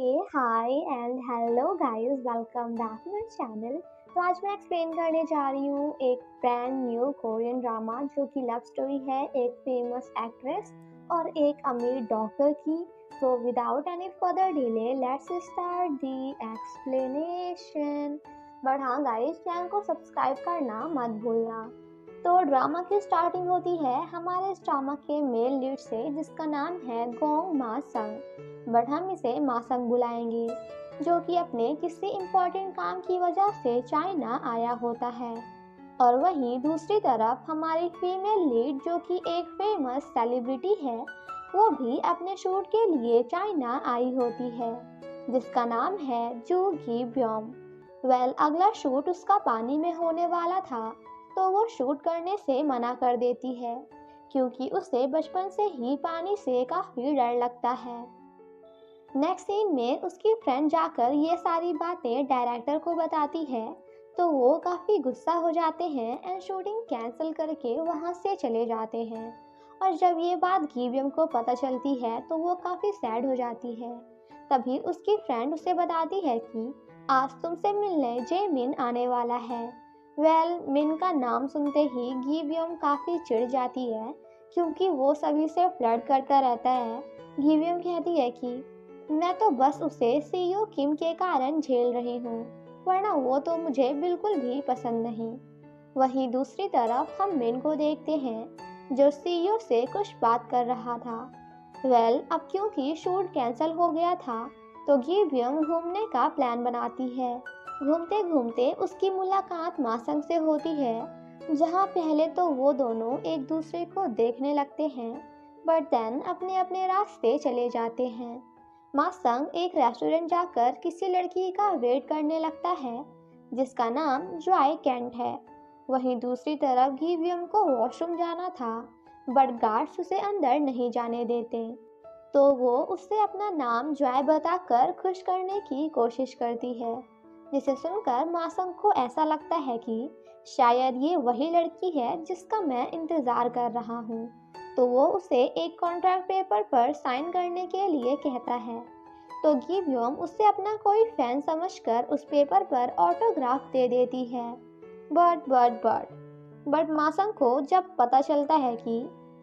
Hi and hello guys, welcome back to my channel. तो आज मैं एक्सप्लेन करने जा रही हूँ एक ब्रांड न्यू कोरियन ड्रामा जो कि लव स्टोरी है एक फेमस एक्ट्रेस और एक अमीर डॉक्टर की। So without any further delay let's start the explanation. But हाँ गाइस, चैनल को सब्सक्राइब करना मत भूलना। तो ड्रामा की स्टार्टिंग होती है हमारे इस ड्रामा के मेल लीड से, जिसका नाम है गोंग मा संग, बट हम इसे मासंग बुलाएंगे, जो कि अपने किसी इम्पोर्टेंट काम की वजह से चाइना आया होता है। और वहीं दूसरी तरफ हमारी फीमेल लीड, जो कि एक फेमस सेलिब्रिटी है, वो भी अपने शूट के लिए चाइना आई होती है, जिसका नाम है जू गी ब्योम। अगला शूट उसका पानी में होने वाला था, तो वो शूट करने से मना कर देती है, क्योंकि उसे बचपन से ही पानी से काफ़ी डर लगता है। नेक्स्ट सीन में उसकी फ्रेंड जाकर ये सारी बातें डायरेक्टर को बताती है, तो वो काफ़ी गुस्सा हो जाते हैं एंड शूटिंग कैंसिल करके वहाँ से चले जाते हैं। और जब ये बात गीवियम को पता चलती है तो वो काफ़ी सैड हो जाती है। तभी उसकी फ्रेंड उसे बताती है कि आज तुमसे मिलने जेमिन आने वाला है। मिन का नाम सुनते ही गीवियम काफ़ी चिढ़ जाती है, क्योंकि वो सभी से फ्लर्ट करता रहता है। गीवियम कहती है कि मैं तो बस उसे सीईओ किम के कारण झेल रही हूँ, वरना वो तो मुझे बिल्कुल भी पसंद नहीं। वहीं दूसरी तरफ हम मिन को देखते हैं, जो सीईओ से कुछ बात कर रहा था। अब क्योंकि शूट कैंसिल हो गया था, तो गिब्यम घूमने का प्लान बनाती है। घूमते घूमते उसकी मुलाकात मासंग से होती है, जहाँ पहले तो वो दोनों एक दूसरे को देखने लगते हैं, बट देन अपने अपने रास्ते चले जाते हैं। मासंग एक रेस्टोरेंट जाकर किसी लड़की का वेट करने लगता है, जिसका नाम जॉय केंट है। वहीं दूसरी तरफ गिवियम को वॉशरूम जाना था, बट गार्ड्स उसे अंदर नहीं जाने देते, तो वो उससे अपना नाम जॉय बताकर खुश करने की कोशिश करती है, जिसे सुनकर मासंग को ऐसा लगता है कि शायद ये वही लड़की है जिसका मैं इंतज़ार कर रहा हूँ। तो वो उसे एक कॉन्ट्रैक्ट पेपर पर साइन करने के लिए कहता है, तो गिब्योम उसे अपना कोई फैन समझकर उस पेपर पर ऑटोग्राफ दे देती है। बट मासंग को जब पता चलता है कि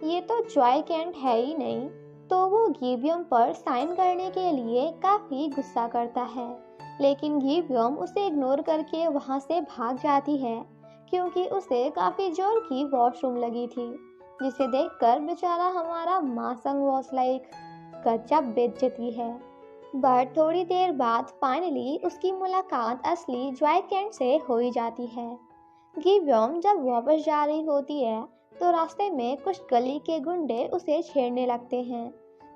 ये तो जॉय केंट है ही नहीं, तो वो गिब्योम पर साइन करने के लिए काफ़ी गुस्सा करता है। लेकिन गिब्योम उसे इग्नोर करके वहाँ से भाग जाती है, क्योंकि उसे काफ़ी जोर की वॉशरूम लगी थी, जिसे देखकर बेचारा हमारा मासंग वॉज लाइक गजब बेइज्जती है। बट थोड़ी देर बाद फाइनली उसकी मुलाकात असली जॉय केंट से हो ही जाती है। गिब्योम जब वापस जा रही होती है, तो रास्ते में कुछ गली के गुंडे उसे छेड़ने लगते हैं।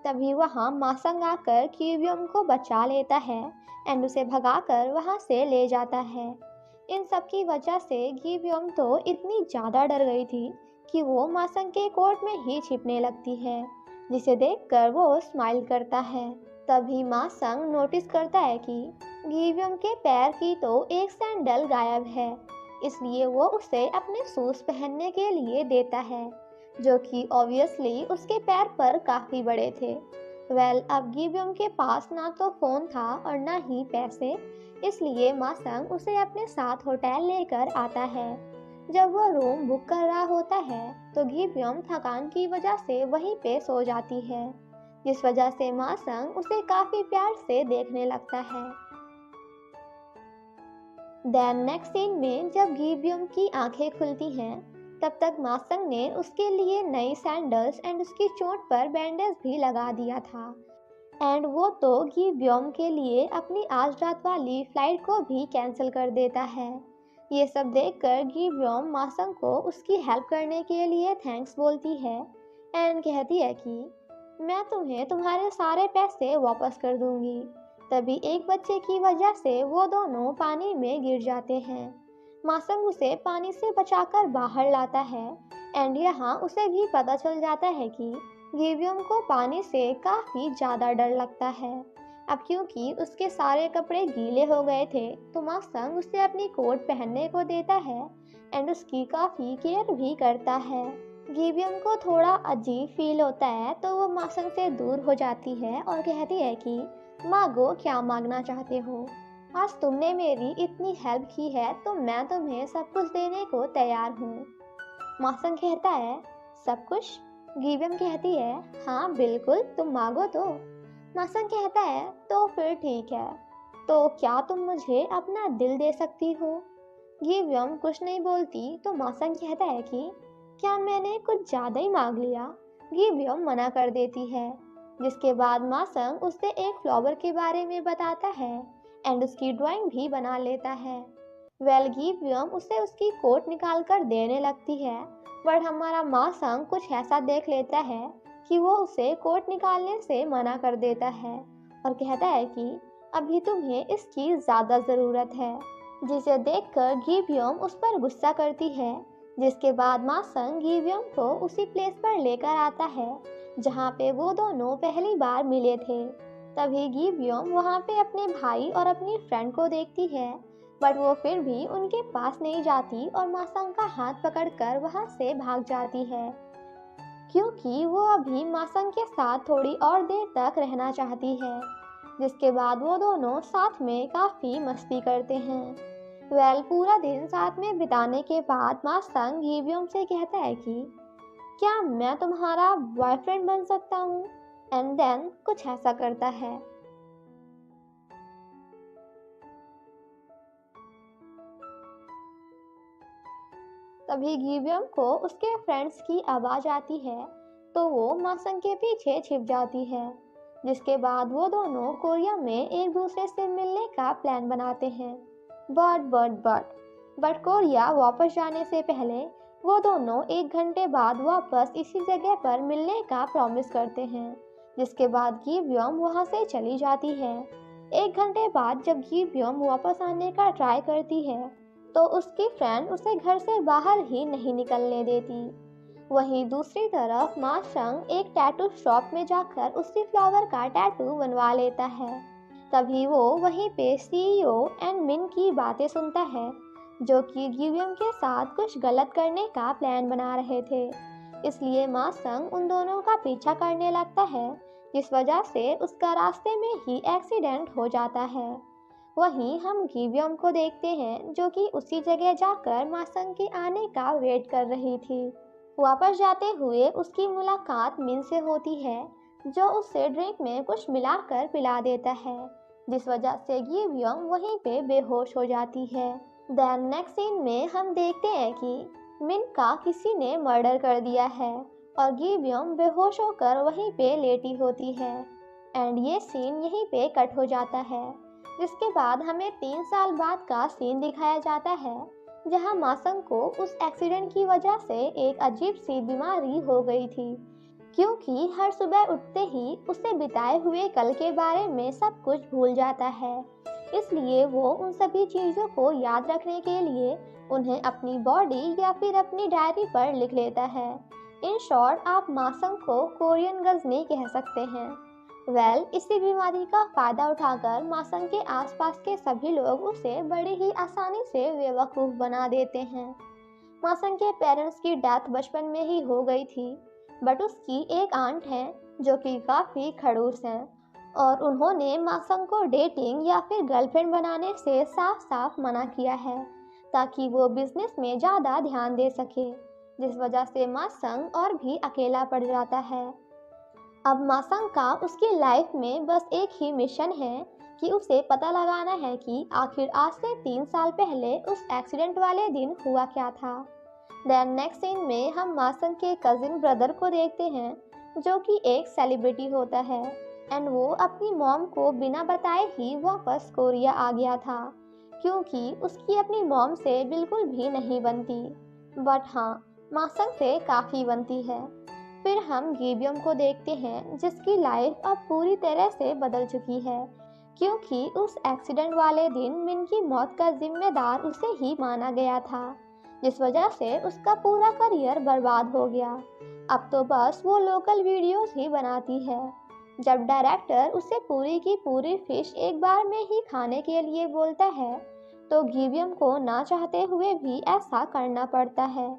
तभी वहाँ मासंग आकर गिब्योम को बचा लेता है एंड उसे भगाकर वहाँ से ले जाता है। इन सब की वजह से गिब्योम तो इतनी ज़्यादा डर गई थी कि वो मासंग के कोट में ही छिपने लगती है, जिसे देखकर वो स्माइल करता है। तभी मासंग नोटिस करता है कि गिब्योम के पैर की तो एक सैंडल गायब है, इसलिए वो उसे अपने शूज पहनने के लिए देता है, जो कि ऑब्वियसली उसके पैर पर काफ़ी बड़े थे। अब गिब्योम के पास ना तो फ़ोन था और ना ही पैसे, इसलिए मासंग उसे अपने साथ होटल लेकर आता है। जब वो रूम बुक कर रहा होता है, तो गिब्योम थकान की वजह से वहीं पे सो जाती है, जिस वजह से मासंग उसे काफ़ी प्यार से देखने लगता है। नेक्स्ट सीन में जब गिब्योम की आंखें खुलती हैं, तब तक मासंग ने उसके लिए नई सैंडल्स एंड उसकी चोट पर बैंडेज भी लगा दिया था। एंड वो तो गिब्योम के लिए अपनी आज रात वाली फ्लाइट को भी कैंसिल कर देता है। ये सब देखकर गिब्योम मासंग को उसकी हेल्प करने के लिए थैंक्स बोलती है एंड कहती है कि मैं तुम्हें तुम्हारे सारे पैसे वापस कर दूंगी। तभी एक बच्चे की वजह से वो दोनों पानी में गिर जाते हैं। मासंग उसे पानी से बचाकर बाहर लाता है एंड यहाँ उसे भी पता चल जाता है कि गिब्योम को पानी से काफ़ी ज़्यादा डर लगता है। अब क्योंकि उसके सारे कपड़े गीले हो गए थे, तो मासंग उसे अपनी कोट पहनने को देता है एंड उसकी काफ़ी केयर भी करता है। गिब्योम को थोड़ा अजीब फील होता है, तो वो मासंग से दूर हो जाती है और कहती है कि मांगो, क्या मांगना चाहते हो? आज तुमने मेरी इतनी हेल्प की है तो मैं तुम्हें सब कुछ देने को तैयार हूँ। मासन कहता है, सब कुछ? गिवियम कहती है, हाँ बिल्कुल, तुम मांगो तो। मासन कहता है, तो फिर ठीक है, तो क्या तुम मुझे अपना दिल दे सकती हो? गिवियम कुछ नहीं बोलती तो मासन कहता है कि क्या मैंने कुछ ज्यादा ही मांग लिया? गिवियम मना कर देती है, जिसके बाद मासन उसे एक फ्लावर के बारे में बताता है एंड उसकी ड्राइंग भी बना लेता है। गिवियम उसे उसकी कोट निकाल कर देने लगती है, बट हमारा मासन कुछ ऐसा देख लेता है कि वो उसे कोट निकालने से मना कर देता है और कहता है कि अभी तुम्हें इसकी ज्यादा जरूरत है, जिसे देखकर गिवियम उस पर गुस्सा करती है। जिसके बाद मासन गिवियम को उसी प्लेस पर लेकर आता है जहाँ पे वो दोनों पहली बार मिले थे। तभी गिवियम वहाँ पे अपने भाई और अपनी फ्रेंड को देखती है, बट वो फिर भी उनके पास नहीं जाती और मासन का हाथ पकड़कर वहाँ से भाग जाती है, क्योंकि वो अभी मासन के साथ थोड़ी और देर तक रहना चाहती है। जिसके बाद वो दोनों साथ में काफी मस्ती करते हैं। पूरा दिन साथ में बिताने के बाद मासन गिवियम से कहता है कि क्या मैं तुम्हारा बॉयफ्रेंड बन सकता हूँ? एंड देन कुछ ऐसा करता है। तभी गिवियम को उसके फ्रेंड्स की आवाज आती है तो वो मासन के पीछे छिप जाती है। जिसके बाद वो दोनों कोरिया में एक दूसरे से मिलने का प्लान बनाते हैं। बट कोरिया वापस जाने से पहले वो दोनों 1 घंटे बाद वापस इसी जगह पर मिलने का प्रॉमिस करते हैं। जिसके बाद गिवियम वहां से चली जाती है। 1 घंटे बाद जब गिवियम वापस आने का ट्राई करती है तो उसकी फ्रेंड उसे घर से बाहर ही नहीं निकलने देती। वहीं दूसरी तरफ मासन एक टैटू शॉप में जाकर उसी फ्लावर का टैटू बनवा लेता है। तभी वो वहीं पे सीईओ एंड मिन की बातें सुनता है, जो कि गिवियम के साथ कुछ गलत करने का प्लान बना रहे थे। इसलिए मासन उन दोनों का पीछा करने लगता है, जिस वजह से उसका रास्ते में ही एक्सीडेंट हो जाता है। वहीं हम गिवियम को देखते हैं, जो कि उसी जगह जाकर मासन के आने का वेट कर रही थी। वापस जाते हुए उसकी मुलाकात मिन से होती है, जो उसे ड्रिंक में कुछ मिलाकर पिला देता है, जिस वजह से गिवियम वहीं पे बेहोश हो जाती है। देन नेक्स्ट सीन में हम देखते हैं कि मिन का किसी ने मर्डर कर दिया है और गिवियम बेहोश होकर वहीं पे लेटी होती है एंड ये सीन यहीं पे कट हो जाता है। जिसके बाद हमें 3 साल बाद का सीन दिखाया जाता है, जहां मासन को उस एक्सीडेंट की वजह से एक अजीब सी बीमारी हो गई थी, क्योंकि हर सुबह उठते ही उसे बिताए हुए कल के बारे में सब कुछ भूल जाता है। इसलिए वो उन सभी चीज़ों को याद रखने के लिए उन्हें अपनी बॉडी या फिर अपनी डायरी पर लिख लेता है। इन शॉर्ट आप मासन को कोरियन गजनी कह सकते हैं। इसी बीमारी का फायदा उठाकर मासन के आसपास के सभी लोग उसे बड़ी ही आसानी से बेवकूफ़ बना देते हैं। मासन के पेरेंट्स की डेथ बचपन में ही हो गई थी, बट उसकी एक आंट है जो कि काफ़ी खड़ूस हैं और उन्होंने मासन को डेटिंग या फिर गर्लफ्रेंड बनाने से साफ साफ मना किया है, ताकि वो बिजनेस में ज़्यादा ध्यान दे सके, जिस वजह से मासन और भी अकेला पड़ जाता है। अब मासन का उसकी लाइफ में बस एक ही मिशन है कि उसे पता लगाना है कि आखिर आज से 3 साल पहले उस एक्सीडेंट वाले दिन हुआ क्या था। देन नेक्स्ट सीन में हम मासन के कजिन ब्रदर को देखते हैं, जो कि एक सेलिब्रिटी होता है एंड वो अपनी मॉम को बिना बताए ही वापस कोरिया आ गया था, क्योंकि उसकी अपनी मॉम से बिल्कुल भी नहीं बनती, बट हाँ मासन से काफ़ी बनती है। फिर हम गिवियम को देखते हैं, जिसकी लाइफ अब पूरी तरह से बदल चुकी है, क्योंकि उस एक्सीडेंट वाले दिन मिन की मौत का जिम्मेदार उसे ही माना गया था, जिस वजह से उसका पूरा करियर बर्बाद हो गया। अब तो बस वो लोकल वीडियोस ही बनाती है। जब डायरेक्टर उसे पूरी की पूरी फिश एक बार में ही खाने के लिए बोलता है, तो गिवियम को ना चाहते हुए भी ऐसा करना पड़ता है,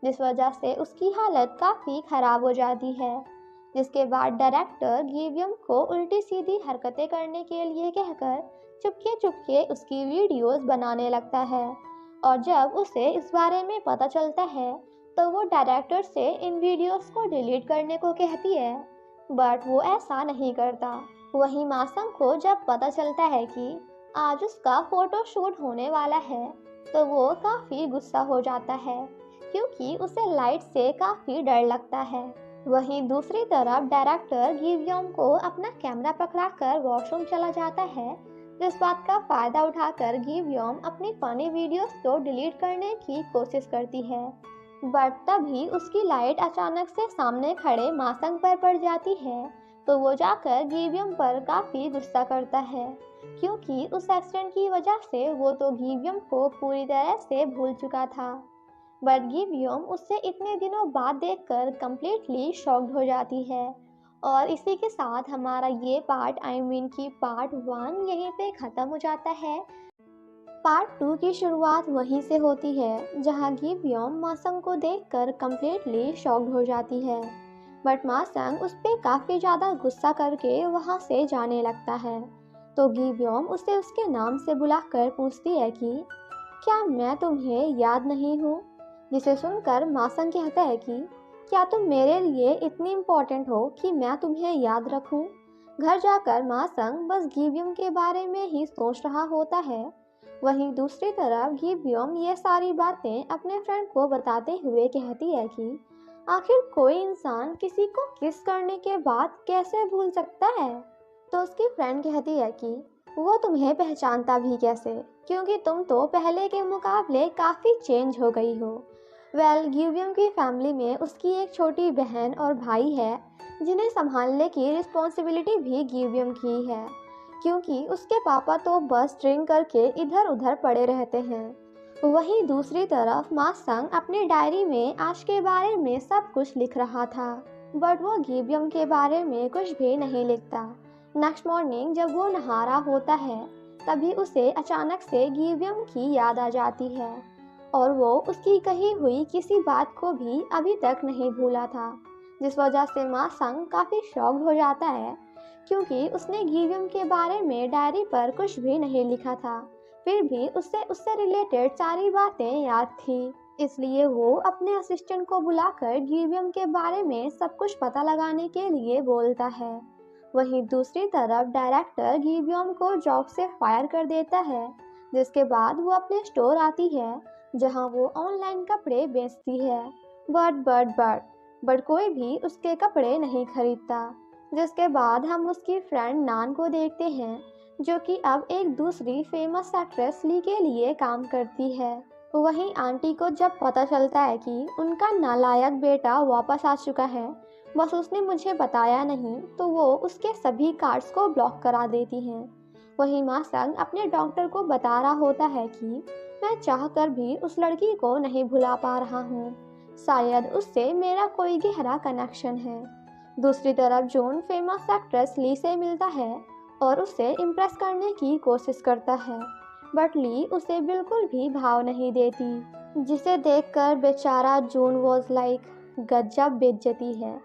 जिस वजह से उसकी हालत काफ़ी ख़राब हो जाती है। जिसके बाद डायरेक्टर गिवियम को उल्टी सीधी हरकतें करने के लिए कहकर चुपके चुपके उसकी वीडियोस बनाने लगता है। और जब उसे इस बारे में पता चलता है तो वो डायरेक्टर से इन वीडियोस को डिलीट करने को कहती है, बट वो ऐसा नहीं करता। वहीं मासंग को जब पता चलता है कि आज उसका फोटो शूट होने वाला है तो वो काफ़ी गुस्सा हो जाता है, क्योंकि उसे लाइट से काफ़ी डर लगता है। वहीं दूसरी तरफ डायरेक्टर गिवियम को अपना कैमरा पकड़ाकर वॉशरूम चला जाता है, जिस बात का फायदा उठाकर गिवियम अपनी फनी वीडियोस को डिलीट करने की कोशिश करती है। बट तभी उसकी लाइट अचानक से सामने खड़े मासंग पर पड़ जाती है, तो वो जाकर गिवियम पर काफ़ी गुस्सा करता है, क्योंकि उस एक्सीडेंट की वजह से वो तो गिवियम को पूरी तरह से भूल चुका था। बट गिवियम उससे इतने दिनों बाद देखकर कंप्लीटली शॉक्ड हो जाती है। और इसी के साथ हमारा ये पार्ट की पार्ट 1 यहीं पे ख़त्म हो जाता है। पार्ट 2 की शुरुआत वहीं से होती है जहां गिवियम मासंग को देखकर कंप्लीटली शॉक्ड हो जाती है। बट मासंग उस पर काफ़ी ज़्यादा गुस्सा करके वहां से जाने लगता है। तो गिवियम उसे उसके नाम से बुलाकर पूछती है कि क्या मैं तुम्हें याद नहीं हूँ। जिसे सुनकर मासंग कहता है कि क्या तुम मेरे लिए इतनी इम्पोर्टेंट हो कि मैं तुम्हें याद रखूं। घर जाकर मासंग बस गिवियम के बारे में ही सोच रहा होता है। वहीं दूसरी तरफ गिवियम ये सारी बातें अपने फ्रेंड को बताते हुए कहती है कि आखिर कोई इंसान किसी को किस करने के बाद कैसे भूल सकता है। तो उसकी फ्रेंड कहती है कि वो तुम्हें पहचानता भी कैसे, क्योंकि तुम तो पहले के मुकाबले काफ़ी चेंज हो गई हो। गिवियम की फैमिली में उसकी एक छोटी बहन और भाई है, जिन्हें संभालने की रिस्पॉन्सिबिलिटी भी गिवियम की है, क्योंकि उसके पापा तो बस ड्रिंक करके इधर उधर पड़े रहते हैं। वहीं दूसरी तरफ मासंग अपनी डायरी में आज के बारे में सब कुछ लिख रहा था, बट वो गिवियम के बारे में कुछ भी नहीं लिखता। नेक्स्ट मॉर्निंग जब वो नहा रहा होता है, तभी उसे अचानक से गिवियम की याद आ जाती है, और वो उसकी कही हुई किसी बात को भी अभी तक नहीं भूला था, जिस वजह से मासंग काफ़ी शॉक्ड हो जाता है, क्योंकि उसने गिवियम के बारे में डायरी पर कुछ भी नहीं लिखा था। फिर भी उससे रिलेटेड सारी बातें याद थी, इसलिए वो अपने असिस्टेंट को बुलाकर गिवियम के बारे में सब कुछ पता लगाने के लिए बोलता है। वहीं दूसरी तरफ डायरेक्टर गिवियम को जॉब से फायर कर देता है, जिसके बाद वो अपने स्टोर आती है जहां वो ऑनलाइन कपड़े बेचती है। बट कोई भी उसके कपड़े नहीं खरीदता। जिसके बाद हम उसकी फ्रेंड नान को देखते हैं, जो कि अब एक दूसरी फेमस एक्ट्रेस ली के लिए काम करती है। वहीं आंटी को जब पता चलता है कि उनका नालायक बेटा वापस आ चुका है, बस उसने मुझे बताया नहीं, तो वो उसके सभी कार्ड्स को ब्लॉक करा देती हैं। वहीं मासंग अपने डॉक्टर को बता रहा होता है कि मैं चाहकर भी उस लड़की को नहीं भुला पा रहा हूँ, शायद उससे मेरा कोई गहरा कनेक्शन है। दूसरी तरफ जून फेमस एक्ट्रेस ली से मिलता है और उसे इम्प्रेस करने की कोशिश करता है, बट ली उसे बिल्कुल भी भाव नहीं देती, जिसे देखकर बेचारा जून वॉज लाइक गजब बेइज्जती है।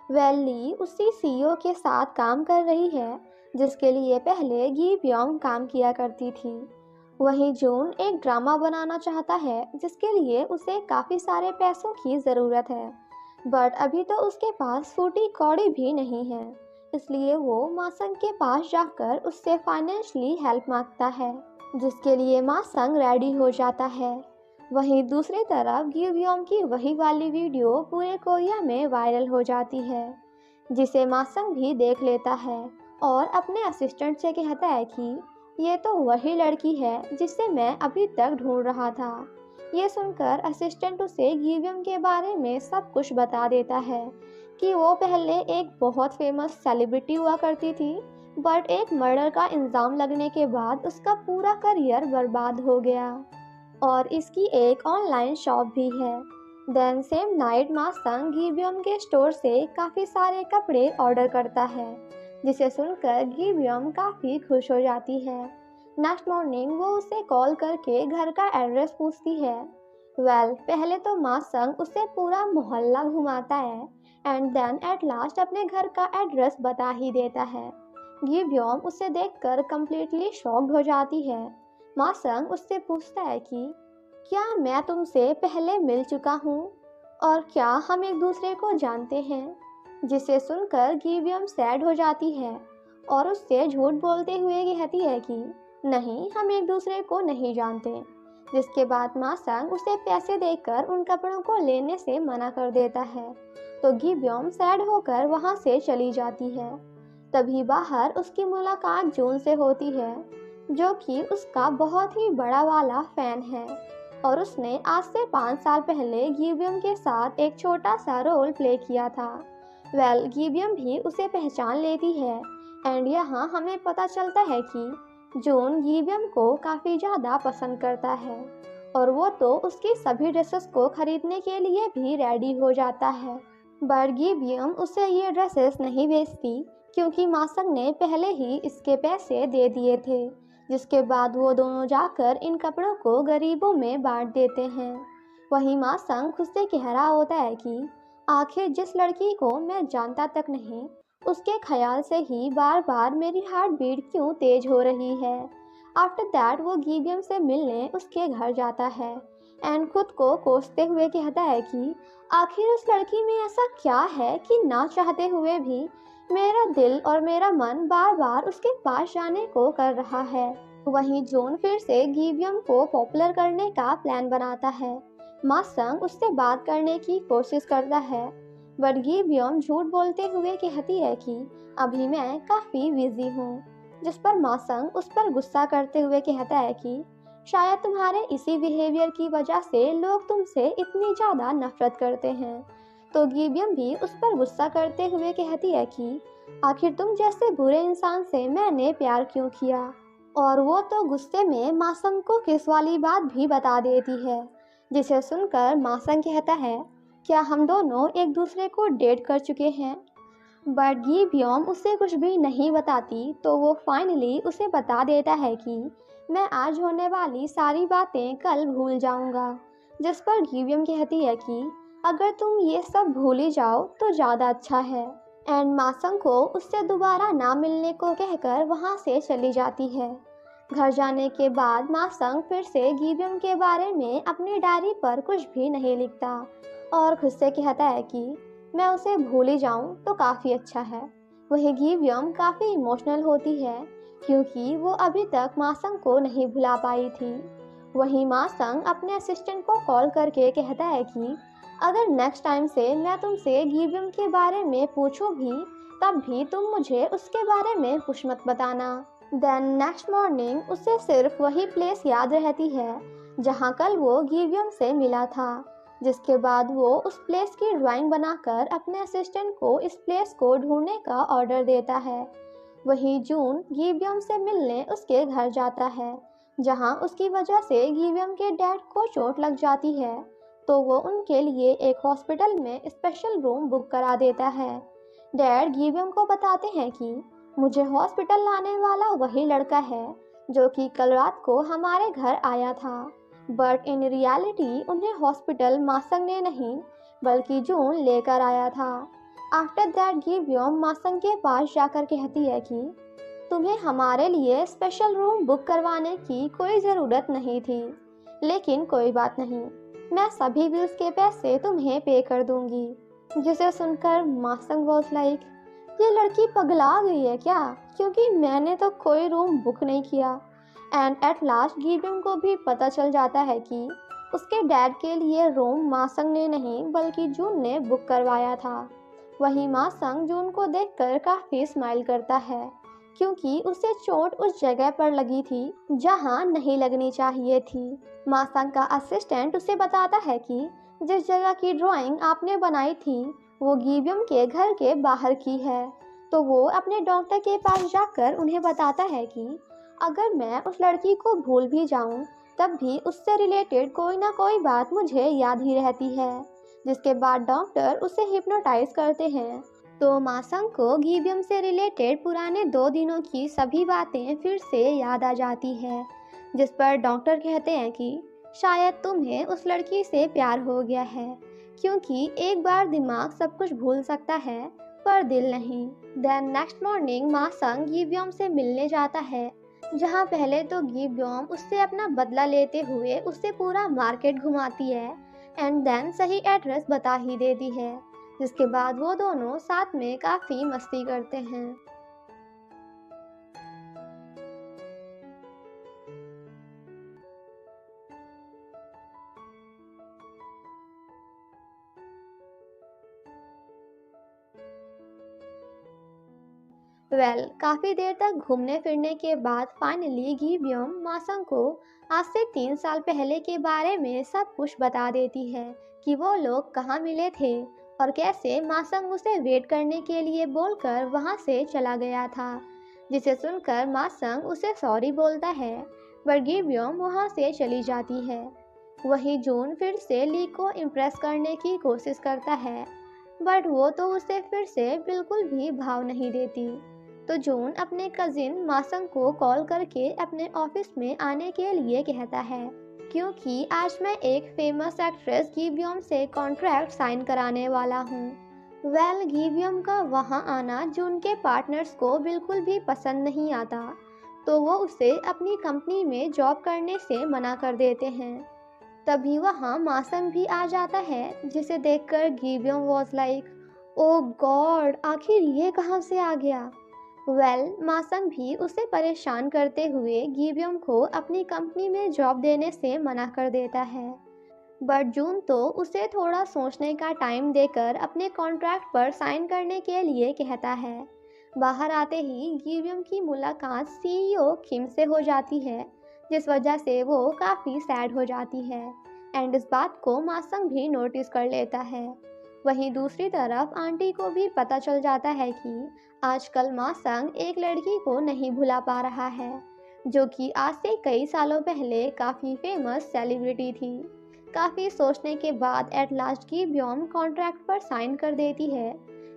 ली उसी सीईओ के साथ काम कर रही है, जिसके लिए पहले गिवियम काम किया करती थी। वहीं जून एक ड्रामा बनाना चाहता है, जिसके लिए उसे काफ़ी सारे पैसों की ज़रूरत है, बट अभी तो उसके पास फूटी कौड़ी भी नहीं है, इसलिए वो मासंग के पास जाकर उससे फाइनेंशियली हेल्प मांगता है, जिसके लिए मासंग रेडी हो जाता है। वहीं दूसरी तरफ गिवियम की वही वाली वीडियो पूरे कोरिया में वायरल हो जाती है, जिसे मासंग भी देख लेता है और अपने असिस्टेंट से कहता है कि ये तो वही लड़की है जिसे मैं अभी तक ढूंढ रहा था। ये सुनकर असिस्टेंट उसे गिवियम के बारे में सब कुछ बता देता है कि वो पहले एक बहुत फेमस सेलिब्रिटी हुआ करती थी, बट एक मर्डर का इल्ज़ाम लगने के बाद उसका पूरा करियर बर्बाद हो गया, और इसकी एक ऑनलाइन शॉप भी है। देन सेम नाइट मासंग गिवियम के स्टोर से काफ़ी सारे कपड़े ऑर्डर करता है, जिसे सुनकर गिवियम काफ़ी खुश हो जाती है। नेक्स्ट मॉर्निंग वो उसे कॉल करके घर का एड्रेस पूछती है। पहले तो मासंग उसे पूरा मोहल्ला घुमाता है, एंड देन एट लास्ट अपने घर का एड्रेस बता ही देता है। गिब्योम उसे देखकर कम्प्लीटली शॉक्ड हो जाती है। मासंग उससे पूछता है कि क्या मैं तुमसे पहले मिल चुका हूँ और क्या हम एक दूसरे को जानते हैं, जिसे सुनकर गिब्योम सैड हो जाती है और उससे झूठ बोलते हुए कहती है कि नहीं, हम एक दूसरे को नहीं जानते। जिसके बाद मासंग उसे पैसे देकर उन कपड़ों को लेने से मना कर देता है, तो गिब्योम सैड होकर वहां से चली जाती है। तभी बाहर उसकी मुलाकात जून से होती है, जो कि उसका बहुत ही बड़ा वाला फैन है और उसने आज से 5 साल पहले गिब्योम के साथ एक छोटा सा रोल प्ले किया था। गिब्योम भी उसे पहचान लेती है एंड यहाँ हमें पता चलता है कि जून गिब्योम को काफ़ी ज़्यादा पसंद करता है और वो तो उसकी सभी ड्रेसेस को खरीदने के लिए भी रेडी हो जाता है। बट गिब्योम उसे ये ड्रेसेस नहीं बेचती क्योंकि मासंग ने पहले ही इसके पैसे दे दिए थे, जिसके बाद वो दोनों जाकर इन कपड़ों को गरीबों में बांट देते हैं। वहीं मासंग खुद से कह रहा होता है कि आखिर जिस लड़की को मैं जानता तक नहीं, उसके ख्याल से ही बार बार मेरी हार्ट बीट क्यों तेज हो रही है। आफ्टर दैट वो गिब्योम से मिलने उसके घर जाता है एंड खुद को कोसते हुए कहता है कि आखिर उस लड़की में ऐसा क्या है कि ना चाहते हुए भी मेरा दिल और मेरा मन बार बार उसके पास जाने को कर रहा है। वहीं जून फिर से गिब्योम को पॉपुलर करने का प्लान बनाता है। मासंग उससे बात करने की कोशिश करता है, बट गिब्योम झूठ बोलते हुए कहती है कि अभी मैं काफ़ी बिजी हूँ, जिस पर मासंग उस पर गुस्सा करते हुए कहता है कि शायद तुम्हारे इसी बिहेवियर की वजह से लोग तुमसे इतनी ज़्यादा नफरत करते हैं। तो गिब्योम भी उस पर गुस्सा करते हुए कहती है कि आखिर तुम जैसे बुरे इंसान से मैंने प्यार क्यों किया, और वो तो गुस्से में मासंग को किस वाली बात भी बता देती है, जिसे सुनकर मासंग कहता है क्या हम दोनों एक दूसरे को डेट कर चुके हैं। बट गिब्योम उसे कुछ भी नहीं बताती, तो वो फाइनली उसे बता देता है कि मैं आज होने वाली सारी बातें कल भूल जाऊंगा। जिस पर गिब्योम कहती है कि अगर तुम ये सब भूल ही जाओ तो ज़्यादा अच्छा है। एंड मासंग को उससे दोबारा ना मिलने को कहकर वहाँ से चली जाती है। घर जाने के बाद मासंग फिर से गिब्योम के बारे में अपनी डायरी पर कुछ भी नहीं लिखता और खुद से कहता है कि मैं उसे भूल ही जाऊं तो काफ़ी अच्छा है। वही गिब्योम काफ़ी इमोशनल होती है क्योंकि वो अभी तक मासंग को नहीं भुला पाई थी। वहीं मासंग अपने असिस्टेंट को कॉल करके कहता है कि अगर नेक्स्ट टाइम से मैं तुमसे गिब्योम के बारे में पूछूं भी, तब भी तुम मुझे उसके बारे में कुछ मत बताना। देन नेक्स्ट मॉर्निंग उसे सिर्फ वही प्लेस याद रहती है जहाँ कल वो गिब्योम से मिला था, जिसके बाद वो उस प्लेस की ड्राइंग बनाकर अपने असिस्टेंट को इस प्लेस को ढूंढने का ऑर्डर देता है। वहीं जून गिब्योम से मिलने उसके घर जाता है, जहां उसकी वजह से गिब्योम के डैड को चोट लग जाती है, तो वो उनके लिए एक हॉस्पिटल में स्पेशल रूम बुक करा देता है। डैड गिब्योम को बताते हैं कि मुझे हॉस्पिटल लाने वाला वही लड़का है जो कि कल रात को हमारे घर आया था, बट इन रियलिटी उन्हें हॉस्पिटल मासंग ने नहीं बल्कि जून लेकर आया था। आफ्टर दैट गिब्योम मासंग के पास जाकर कहती है कि तुम्हें हमारे लिए स्पेशल रूम बुक करवाने की कोई ज़रूरत नहीं थी, लेकिन कोई बात नहीं, मैं सभी बिल्स के पैसे तुम्हें पे कर दूंगी। जिसे सुनकर मासंग वॉज लाइक ये लड़की पगला गई है क्या, क्योंकि मैंने तो कोई रूम बुक नहीं किया। एंड एट लास्ट गिब्योम को भी पता चल जाता है कि उसके डैड के लिए रूम मासंग ने नहीं बल्कि जून ने बुक करवाया था। वहीं मासंग जून को देखकर काफ़ी स्माइल करता है क्योंकि उसे चोट उस जगह पर लगी थी जहां नहीं लगनी चाहिए थी। मासंग का असिस्टेंट उसे बताता है कि जिस जगह की ड्राइंग आपने बनाई थी वो गिब्योम के घर के बाहर की है। तो वो अपने डॉक्टर के पास जाकर उन्हें बताता है कि अगर मैं उस लड़की को भूल भी जाऊं, तब भी उससे रिलेटेड कोई ना कोई बात मुझे याद ही रहती है। जिसके बाद डॉक्टर उसे हिप्नोटाइज करते हैं, तो मासंग को गिब्योम से रिलेटेड पुराने 2 दिनों की सभी बातें फिर से याद आ जाती है। जिस पर डॉक्टर कहते हैं कि शायद तुम्हें उस लड़की से प्यार हो गया है क्योंकि एक बार दिमाग सब कुछ भूल सकता है पर दिल नहीं। देन नेक्स्ट मॉर्निंग मासंग गीब्योम से मिलने जाता है, जहाँ पहले तो गीब्योम उससे अपना बदला लेते हुए उससे पूरा मार्केट घुमाती है एंड देन सही एड्रेस बता ही देती है, जिसके बाद वो दोनों साथ में काफ़ी मस्ती करते हैं। काफी देर तक घूमने फिरने के बाद फाइनली गीब्योम मासंग को आज से 3 साल पहले के बारे में सब कुछ बता देती है कि वो लोग कहाँ मिले थे और कैसे मासंग उसे वेट करने के लिए बोलकर वहां से चला गया था, जिसे सुनकर मासंग उसे सॉरी बोलता है पर गीब्योम वहां से चली जाती है। वही जून फिर से ली को इम्प्रेस करने की कोशिश करता है बट वो तो उसे फिर से बिल्कुल भी भाव नहीं देती। तो जून अपने कजिन मासंग को कॉल करके अपने ऑफिस में आने के लिए कहता है, क्योंकि आज मैं एक फेमस एक्ट्रेस गीब्योम से कॉन्ट्रैक्ट साइन कराने वाला हूँ। गीब्योम का वहाँ आना जून के पार्टनर्स को बिल्कुल भी पसंद नहीं आता, तो वो उसे अपनी कंपनी में जॉब करने से मना कर देते हैं। तभी वहाँ मासंग भी आ जाता है, जिसे देखकर गीब्योम वॉज लाइक ओ गॉड, आखिर ये कहाँ से आ गया। मासंग भी उसे परेशान करते हुए गीब्योम को अपनी कंपनी में जॉब देने से मना कर देता है बट जून तो उसे थोड़ा सोचने का टाइम देकर अपने कॉन्ट्रैक्ट पर साइन करने के लिए कहता है। बाहर आते ही गीब्योम की मुलाकात सीईओ किम से हो जाती है, जिस वजह से वो काफ़ी सैड हो जाती है एंड इस बात को मासंग भी नोटिस कर लेता है। वहीं दूसरी तरफ आंटी को भी पता चल जाता है कि आजकल मासंग एक लड़की को नहीं भुला पा रहा है, जो कि आज से कई सालों पहले काफ़ी फेमस सेलिब्रिटी थी। काफ़ी सोचने के बाद एट लास्ट गीब्योम कॉन्ट्रैक्ट पर साइन कर देती है,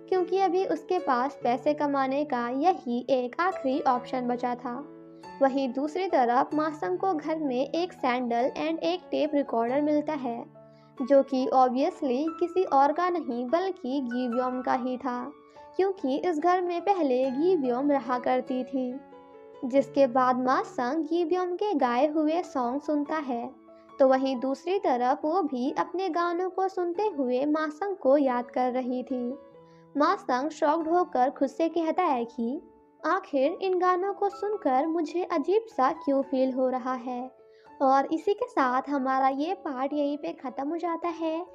क्योंकि अभी उसके पास पैसे कमाने का यही एक आखिरी ऑप्शन बचा था। वहीं दूसरी तरफ मासंग को घर में एक सैंडल एंड एक टेप रिकॉर्डर मिलता है, जो कि ऑब्वियसली किसी और का नहीं बल्कि गीब्योम का ही था, क्योंकि इस घर में पहले गीब्योम रहा करती थी। जिसके बाद मासंग गीब्योम के गाए हुए सॉन्ग सुनता है, तो वहीं दूसरी तरफ वो भी अपने गानों को सुनते हुए मासंग को याद कर रही थी। मासंग शॉक्ड होकर खुद से कहता है कि आखिर इन गानों को सुनकर मुझे अजीब सा क्यों फील हो रहा है। और इसी के साथ हमारा ये पार्ट यहीं पे ख़त्म हो जाता है।